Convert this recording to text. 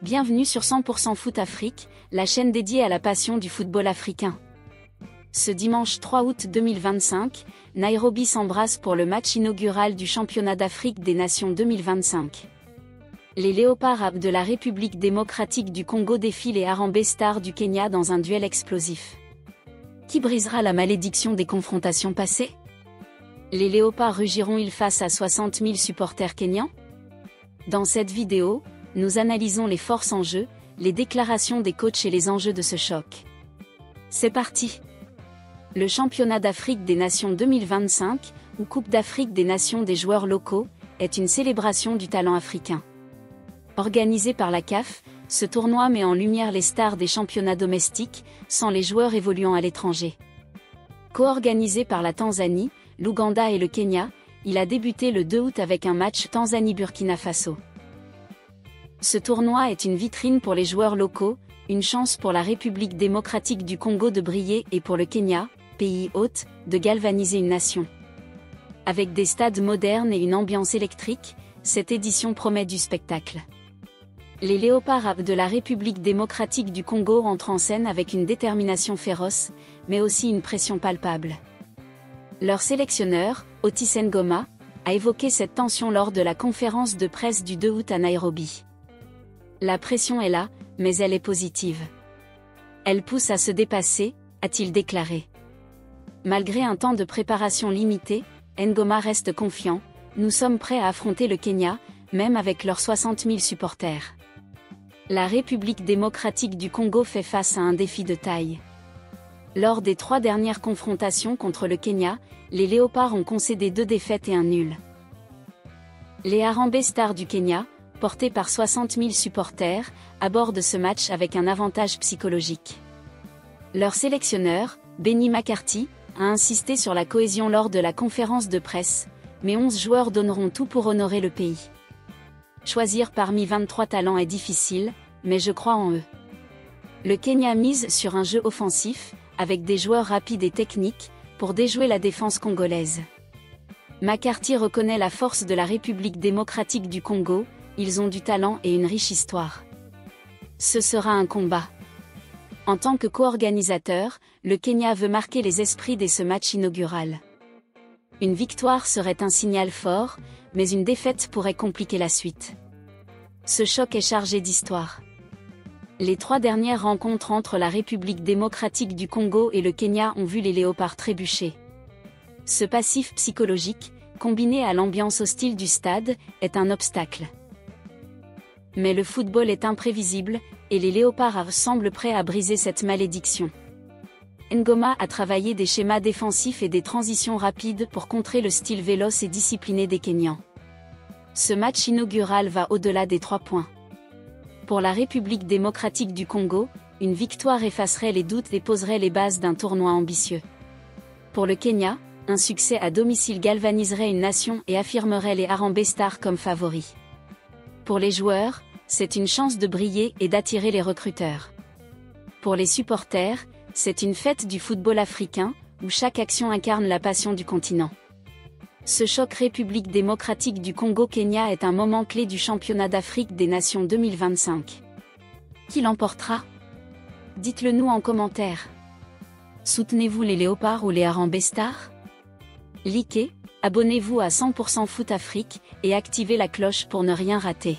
Bienvenue sur 100% Foot Afrique, la chaîne dédiée à la passion du football africain. Ce dimanche 3 août 2025, Nairobi s'embrasse pour le match inaugural du Championnat d'Afrique des Nations 2025. Les Léopards de la République démocratique du Congo défient les Harambee Stars du Kenya dans un duel explosif. Qui brisera la malédiction des confrontations passées? Les Léopards rugiront-ils face à 60 000 supporters kenyans? Dans cette vidéo, nous analysons les forces en jeu, les déclarations des coachs et les enjeux de ce choc. C'est parti! Le Championnat d'Afrique des Nations 2025, ou Coupe d'Afrique des Nations des joueurs locaux, est une célébration du talent africain. Organisé par la CAF, ce tournoi met en lumière les stars des championnats domestiques, sans les joueurs évoluant à l'étranger. Co-organisé par la Tanzanie, l'Ouganda et le Kenya, il a débuté le 2 août avec un match Tanzanie-Burkina Faso. Ce tournoi est une vitrine pour les joueurs locaux, une chance pour la République démocratique du Congo de briller et pour le Kenya, pays hôte, de galvaniser une nation. Avec des stades modernes et une ambiance électrique, cette édition promet du spectacle. Les Léopards de la République démocratique du Congo entrent en scène avec une détermination féroce, mais aussi une pression palpable. Leur sélectionneur, Otis Ngoma, a évoqué cette tension lors de la conférence de presse du 2 août à Nairobi. La pression est là, mais elle est positive. Elle pousse à se dépasser, a-t-il déclaré. Malgré un temps de préparation limité, Ngoma reste confiant, nous sommes prêts à affronter le Kenya, même avec leurs 60 000 supporters. La République démocratique du Congo fait face à un défi de taille. Lors des 3 dernières confrontations contre le Kenya, les Léopards ont concédé 2 défaites et un nul. Les Harambee Stars du Kenya, portés par 60 000 supporters, abordent ce match avec un avantage psychologique. Leur sélectionneur, Benny McCarthy, a insisté sur la cohésion lors de la conférence de presse, mais 11 joueurs donneront tout pour honorer le pays. Choisir parmi 23 talents est difficile, mais je crois en eux. Le Kenya mise sur un jeu offensif, avec des joueurs rapides et techniques, pour déjouer la défense congolaise. McCarthy reconnaît la force de la République démocratique du Congo, ils ont du talent et une riche histoire. Ce sera un combat. En tant que co-organisateur, le Kenya veut marquer les esprits dès ce match inaugural. Une victoire serait un signal fort, mais une défaite pourrait compliquer la suite. Ce choc est chargé d'histoire. Les 3 dernières rencontres entre la République démocratique du Congo et le Kenya ont vu les Léopards trébucher. Ce passif psychologique, combiné à l'ambiance hostile du stade, est un obstacle. Mais le football est imprévisible, et les Léopards semblent prêts à briser cette malédiction. Ngoma a travaillé des schémas défensifs et des transitions rapides pour contrer le style véloce et discipliné des Kenyans. Ce match inaugural va au-delà des 3 points. Pour la République démocratique du Congo, une victoire effacerait les doutes et poserait les bases d'un tournoi ambitieux. Pour le Kenya, un succès à domicile galvaniserait une nation et affirmerait les Harambee Stars comme favoris. Pour les joueurs, c'est une chance de briller et d'attirer les recruteurs. Pour les supporters, c'est une fête du football africain, où chaque action incarne la passion du continent. Ce choc République démocratique du Congo-Kenya est un moment clé du Championnat d'Afrique des Nations 2025. Qui l'emportera? Dites-le nous en commentaire. Soutenez-vous les Léopards ou les Harambee Stars? Likez, abonnez-vous à 100% Foot Afrique et activez la cloche pour ne rien rater.